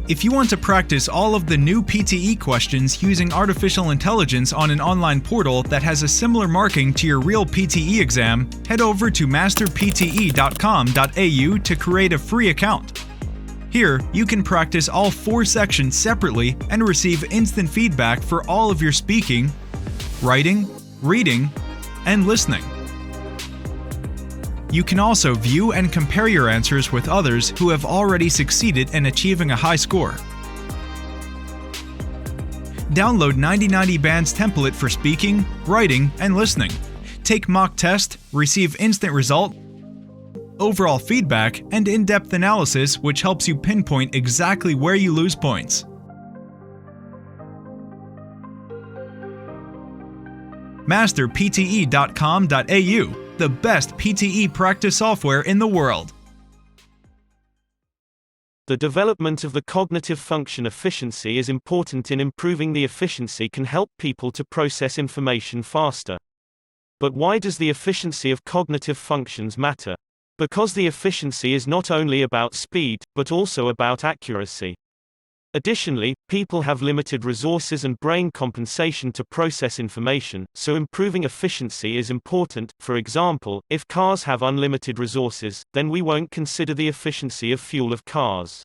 If you want to practice all of the new PTE questions using artificial intelligence on an online portal that has a similar marking to your real PTE exam, head over to masterpte.com.au to create a free account. Here, you can practice all 4 sections separately and receive instant feedback for all of your speaking, writing, reading, and listening. You can also view and compare your answers with others who have already succeeded in achieving a high score. Download 9090 Band's template for speaking, writing, and listening. Take mock test, receive instant result, overall feedback, and in-depth analysis which helps you pinpoint exactly where you lose points. masterpte.com.au, the best PTE practice software in the world. The development of the cognitive function efficiency is important in improving the efficiency can help people to process information faster. But why does the efficiency of cognitive functions matter? Because the efficiency is not only about speed, but also about accuracy. Additionally, people have limited resources and brain compensation to process information, so improving efficiency is important. For example, if cars have unlimited resources, then we won't consider the efficiency of fuel of cars.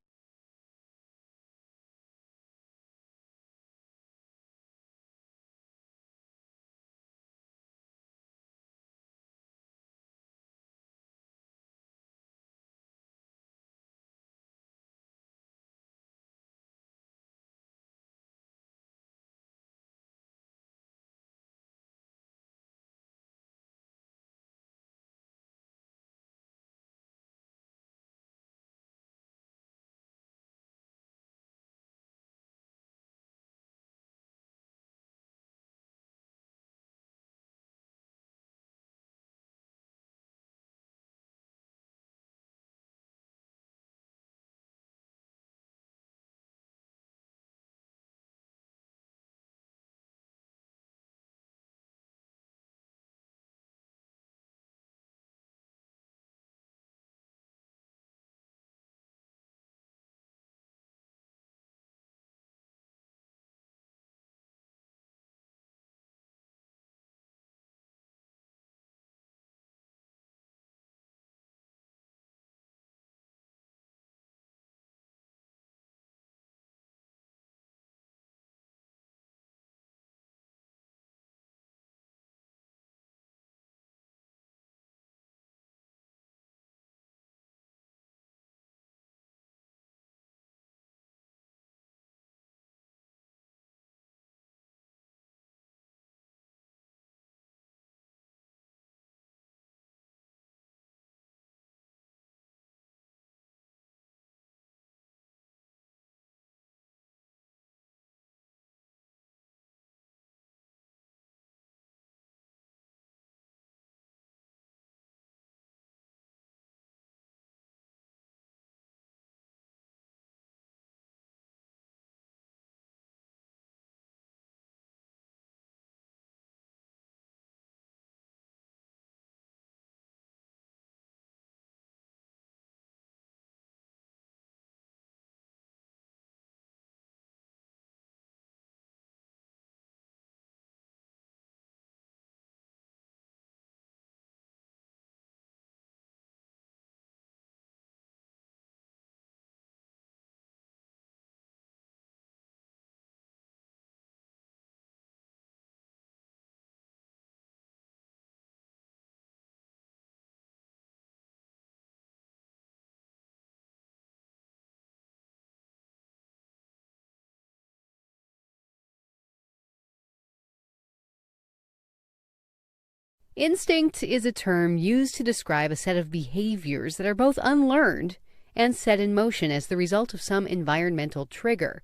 Instinct is a term used to describe a set of behaviors that are both unlearned and set in motion as the result of some environmental trigger.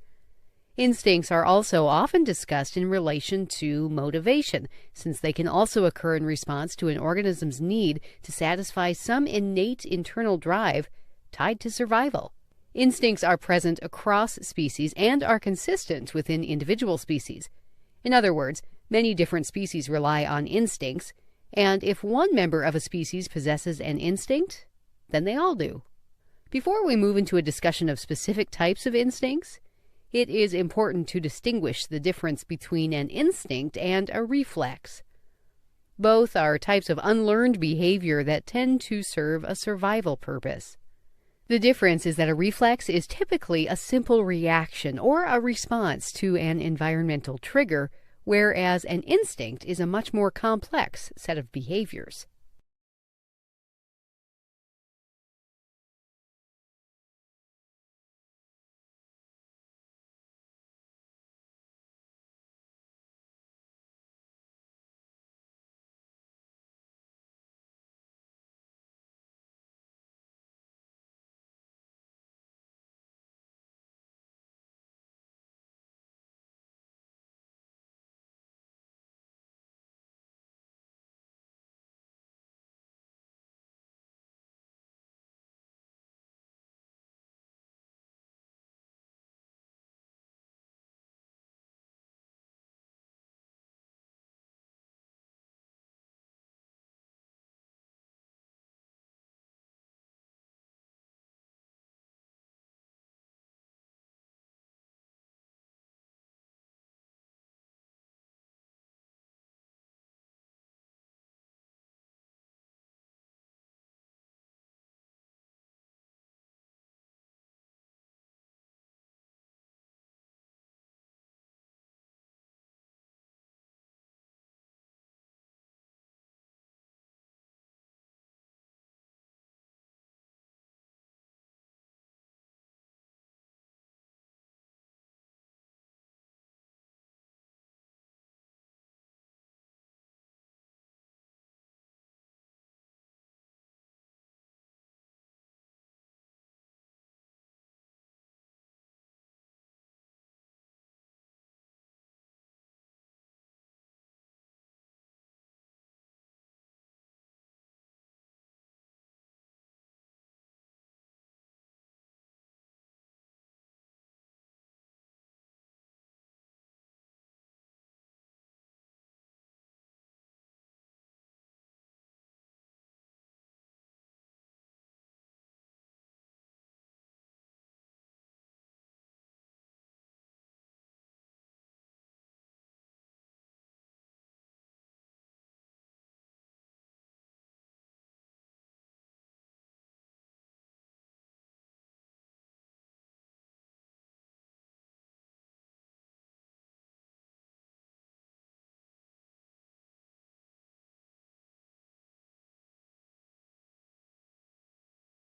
Instincts are also often discussed in relation to motivation, since they can also occur in response to an organism's need to satisfy some innate internal drive tied to survival. Instincts are present across species and are consistent within individual species. In other words, many different species rely on instincts, and if one member of a species possesses an instinct, then they all do. Before we move into a discussion of specific types of instincts, it is important to distinguish the difference between an instinct and a reflex. Both are types of unlearned behavior that tend to serve a survival purpose. The difference is that a reflex is typically a simple reaction or a response to an environmental trigger, whereas an instinct is a much more complex set of behaviors.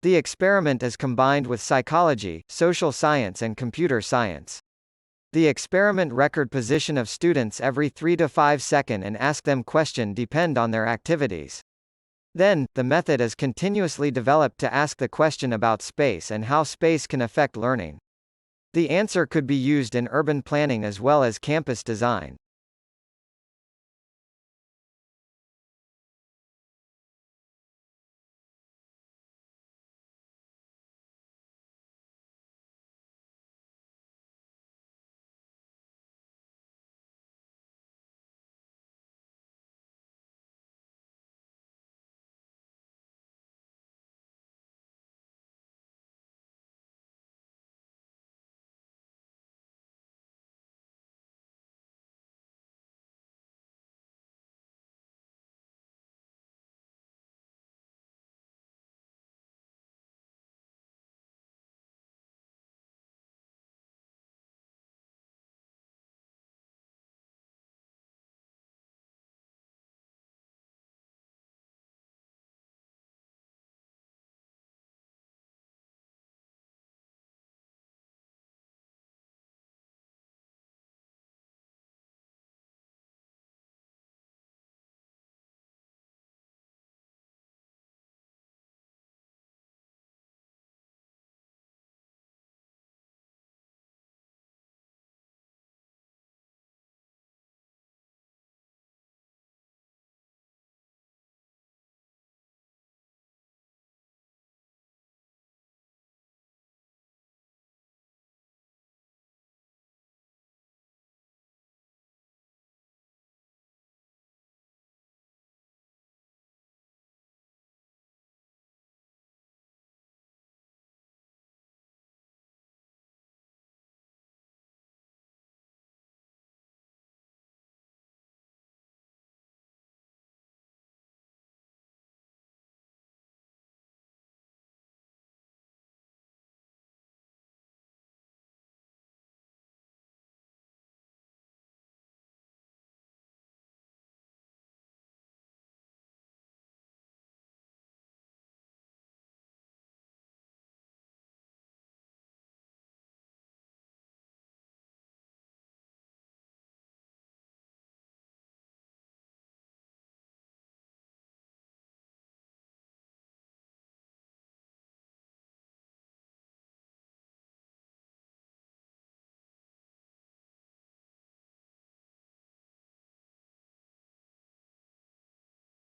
The experiment is combined with psychology, social science and computer science. The experiment record position of students every 3 to 5 seconds and ask them question depend on their activities. Then, the method is continuously developed to ask the question about space and how space can affect learning. The answer could be used in urban planning as well as campus design.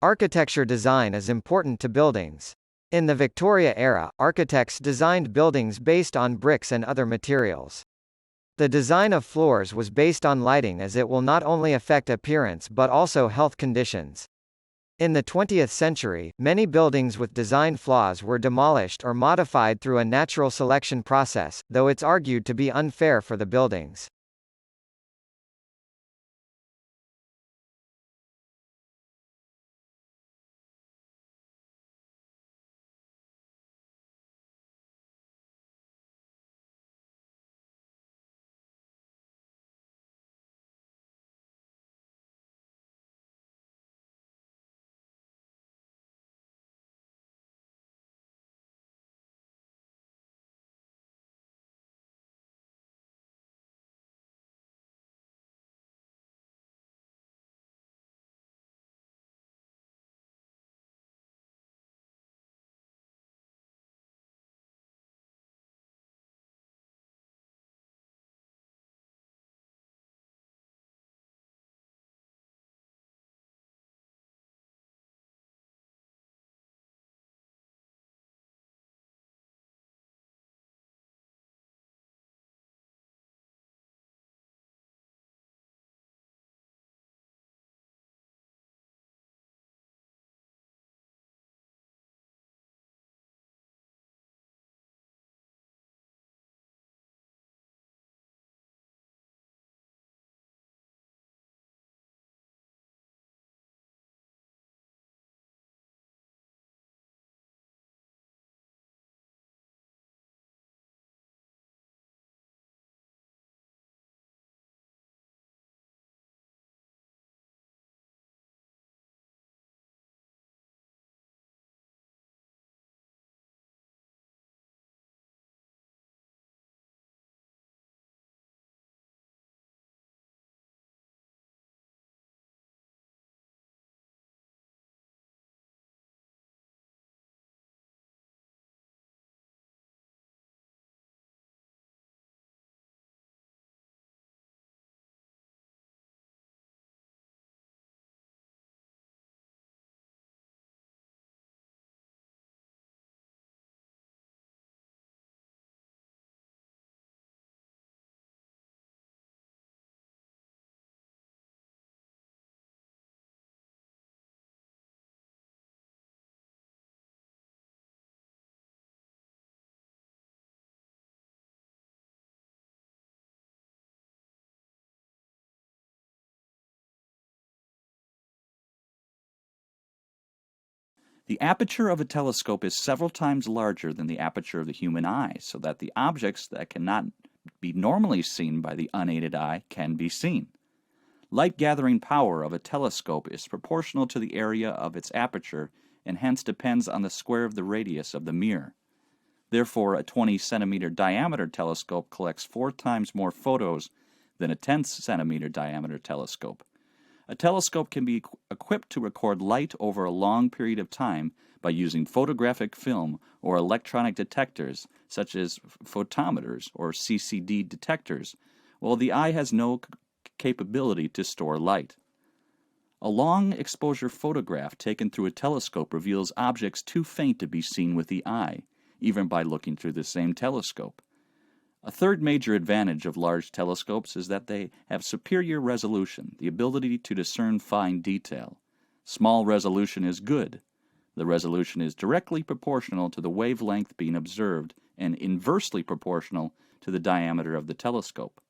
Architecture design is important to buildings. In the Victoria era, architects designed buildings based on bricks and other materials. The design of floors was based on lighting, as it will not only affect appearance but also health conditions. In the 20th century, many buildings with design flaws were demolished or modified through a natural selection process, though it's argued to be unfair for the buildings. The aperture of a telescope is several times larger than the aperture of the human eye, so that the objects that cannot be normally seen by the unaided eye can be seen. Light gathering power of a telescope is proportional to the area of its aperture and hence depends on the square of the radius of the mirror. Therefore, a 20-centimeter diameter telescope collects 4 times more photos than a 10-centimeter diameter telescope. A telescope can be equipped to record light over a long period of time by using photographic film or electronic detectors, such as photometers or CCD detectors, while the eye has no capability to store light. A long exposure photograph taken through a telescope reveals objects too faint to be seen with the eye, even by looking through the same telescope. A third major advantage of large telescopes is that they have superior resolution, the ability to discern fine detail. Small resolution is good. The resolution is directly proportional to the wavelength being observed and inversely proportional to the diameter of the telescope.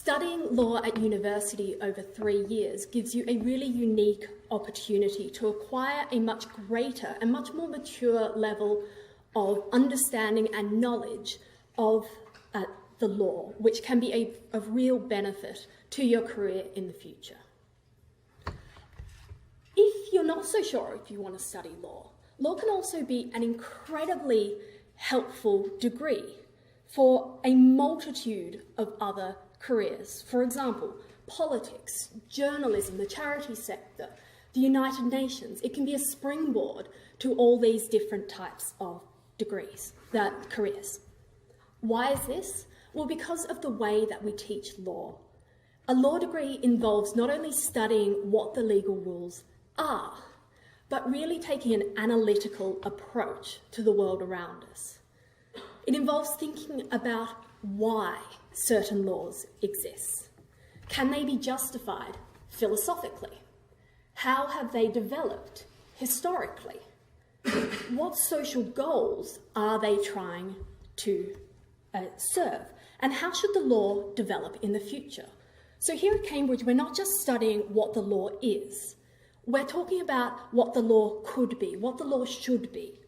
Studying law at university over 3 years gives you a really unique opportunity to acquire a much greater and much more mature level of understanding and knowledge of the law, which can be of real benefit to your career in the future. If you're not so sure if you want to study law, law can also be an incredibly helpful degree for a multitude of other careers. For example, politics, journalism, the charity sector, the United Nations. It can be a springboard to all these different types of careers. Why is this? Well, because of the way that we teach law. A law degree involves not only studying what the legal rules are, but really taking an analytical approach to the world around us. It involves thinking about why certain laws exist. Can they be justified philosophically? How have they developed historically? What social goals are they trying to serve? And how should the law develop in the future? So here at Cambridge, we're not just studying what the law is. We're talking about what the law could be, what the law should be.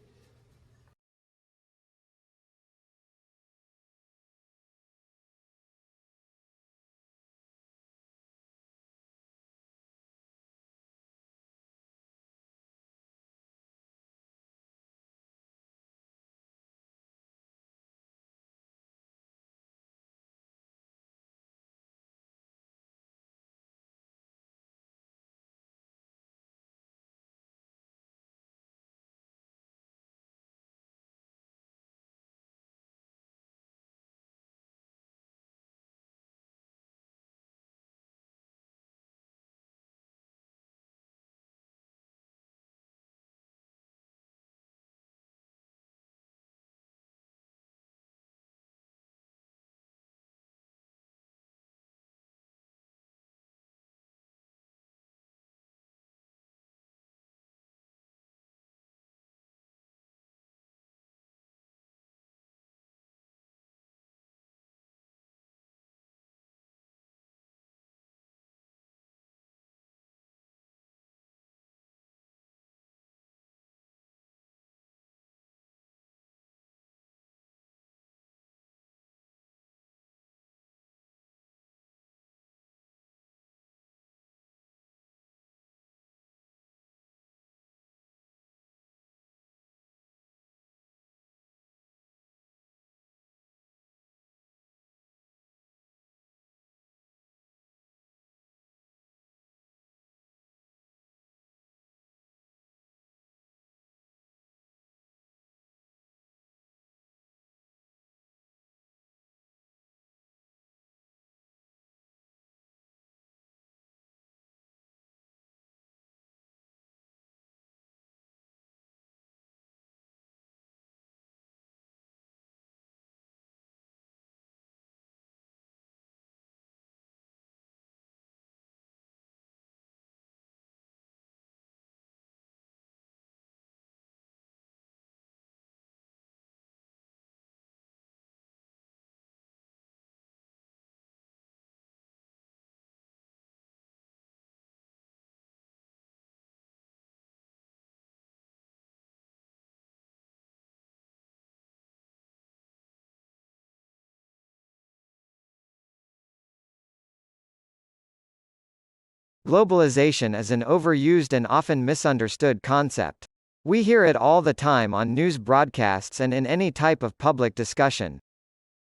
Globalization is an overused and often misunderstood concept. We hear it all the time on news broadcasts and in any type of public discussion.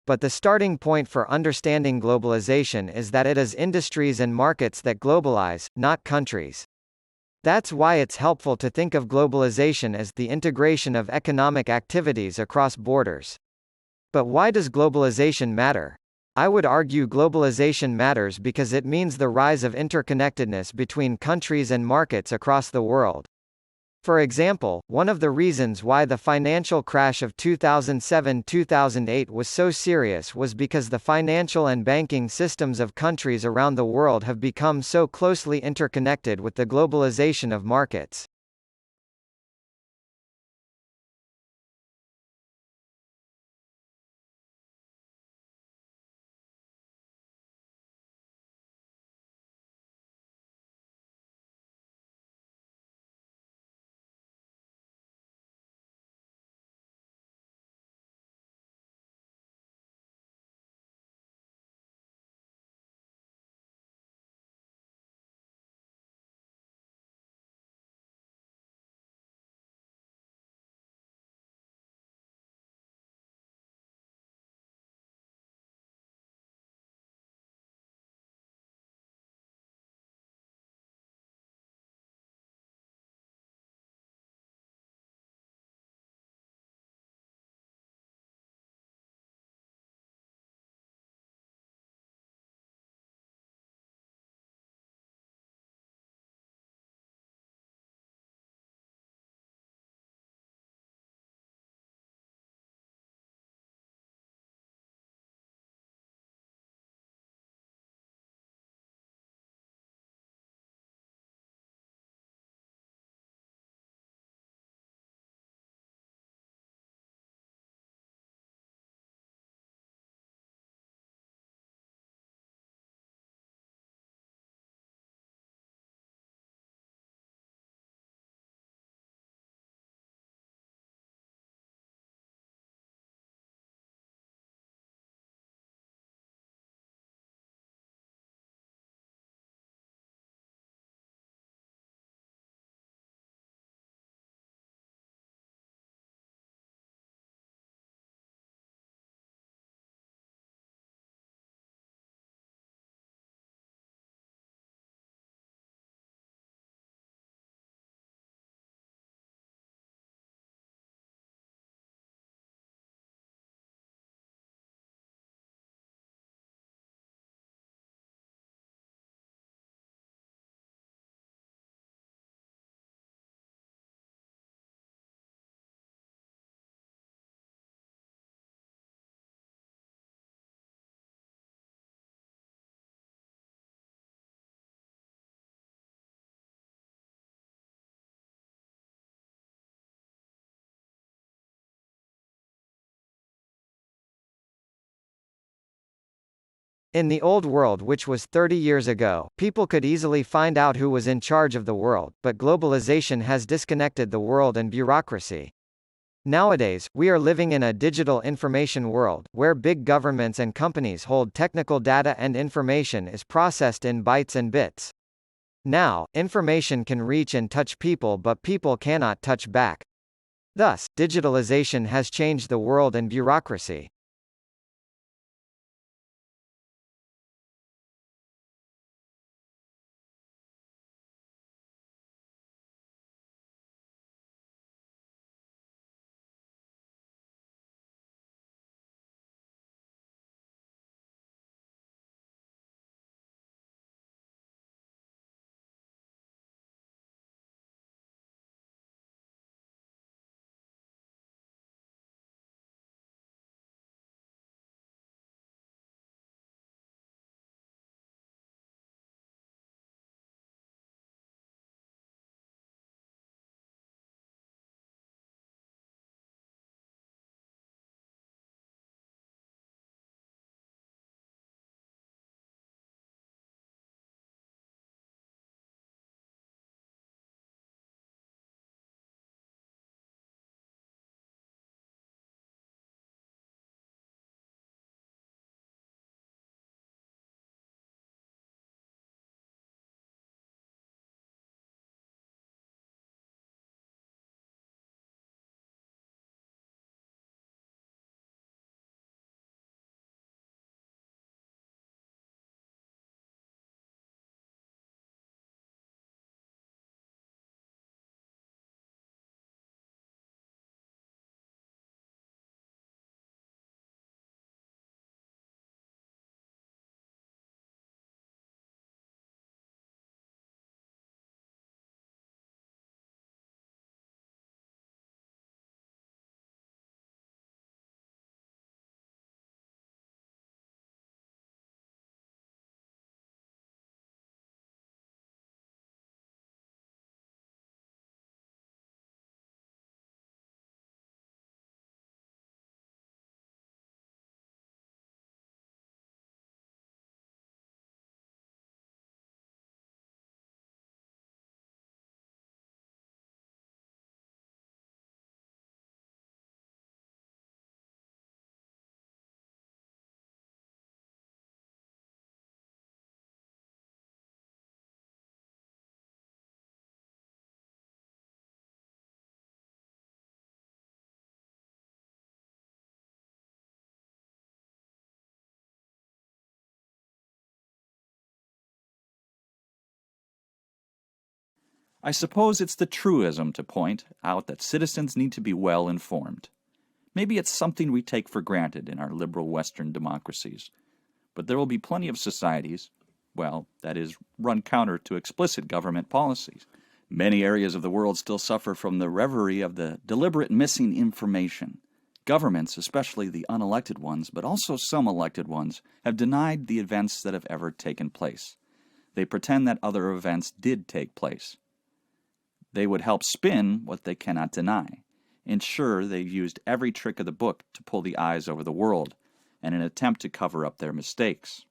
But the starting point for understanding globalization is that it is industries and markets that globalize, not countries. That's why it's helpful to think of globalization as the integration of economic activities across borders. But why does globalization matter? I would argue globalization matters because it means the rise of interconnectedness between countries and markets across the world. For example, one of the reasons why the financial crash of 2007-2008 was so serious was because the financial and banking systems of countries around the world have become so closely interconnected with the globalization of markets. In the old world, which was 30 years ago, people could easily find out who was in charge of the world, but globalization has disconnected the world and bureaucracy. Nowadays, we are living in a digital information world, where big governments and companies hold technical data and information is processed in bytes and bits. Now, information can reach and touch people, but people cannot touch back. Thus, digitalization has changed the world and bureaucracy. I suppose it's the truism to point out that citizens need to be well informed. Maybe it's something we take for granted in our liberal Western democracies, but there will be plenty of societies, well, that is, run counter to explicit government policies. Many areas of the world still suffer from the reverie of the deliberate missing information. Governments, especially the unelected ones, but also some elected ones, have denied the events that have ever taken place. They pretend that other events did take place. They would help spin what they cannot deny. Ensure they've used every trick of the book to pull the eyes over the world, in an attempt to cover up their mistakes.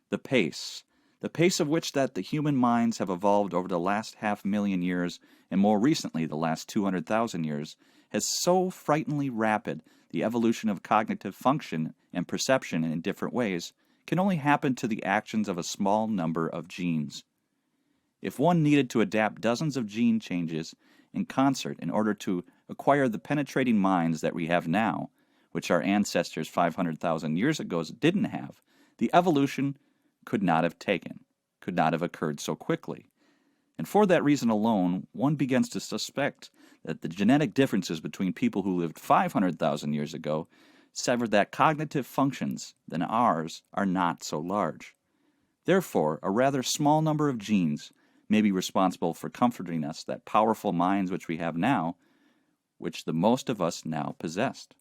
the pace of which that the human minds have evolved over the last 500,000 years, and more recently the last 200,000 years, has so frighteningly rapid the evolution of cognitive function and perception in different ways can only happen to the actions of a small number of genes. If one needed to adapt dozens of gene changes in concert in order to acquire the penetrating minds that we have now, which our ancestors 500,000 years ago didn't have, the evolution could not have occurred so quickly. And for that reason alone, one begins to suspect that the genetic differences between people who lived 500,000 years ago severed that cognitive functions than ours are not so large. Therefore, a rather small number of genes may be responsible for comforting us that powerful minds which we have now, which the most of us now possessed.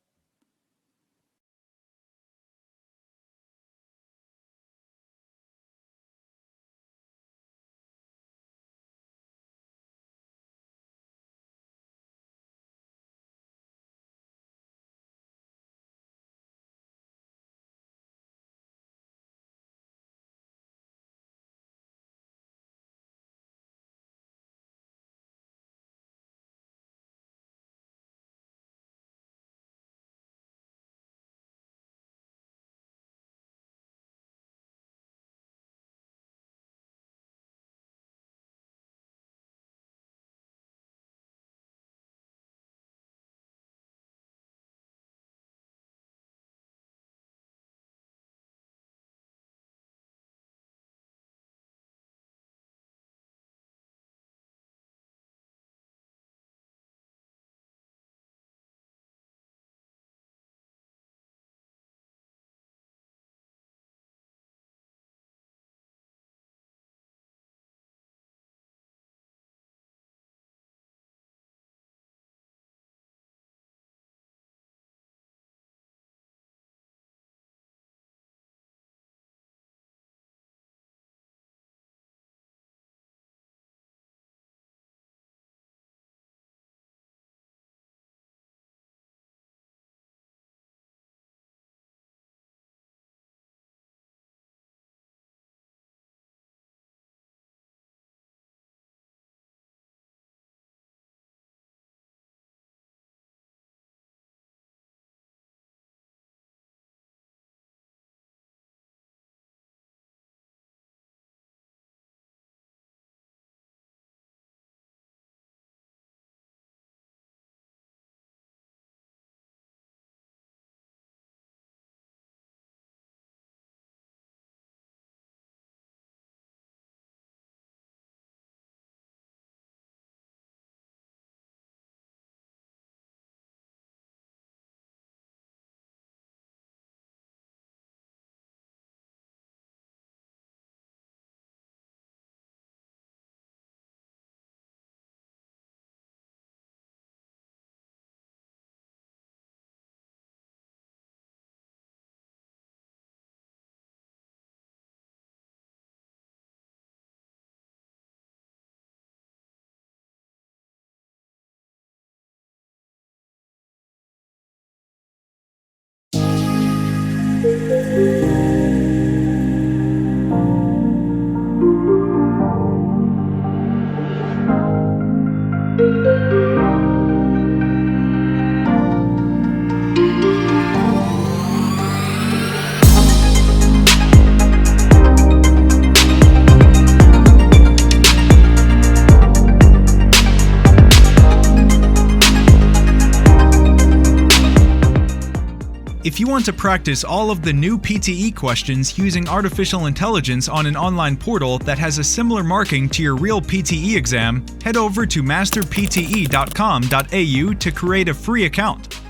If you want to practice all of the new PTE questions using artificial intelligence on an online portal that has a similar marking to your real PTE exam, head over to masterpte.com.au to create a free account.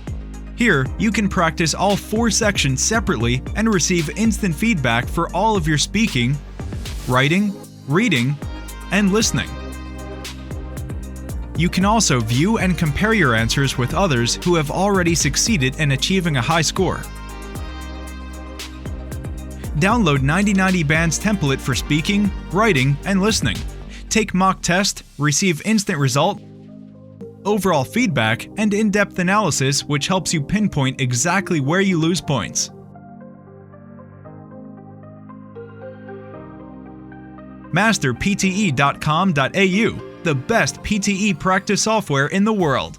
Here, you can practice all 4 sections separately and receive instant feedback for all of your speaking, writing, reading, and listening. You can also view and compare your answers with others who have already succeeded in achieving a high score. Download 9090 Band's template for speaking, writing, and listening. Take mock test, receive instant result, overall feedback, and in-depth analysis which helps you pinpoint exactly where you lose points. masterpte.com.au, the best PTE practice software in the world.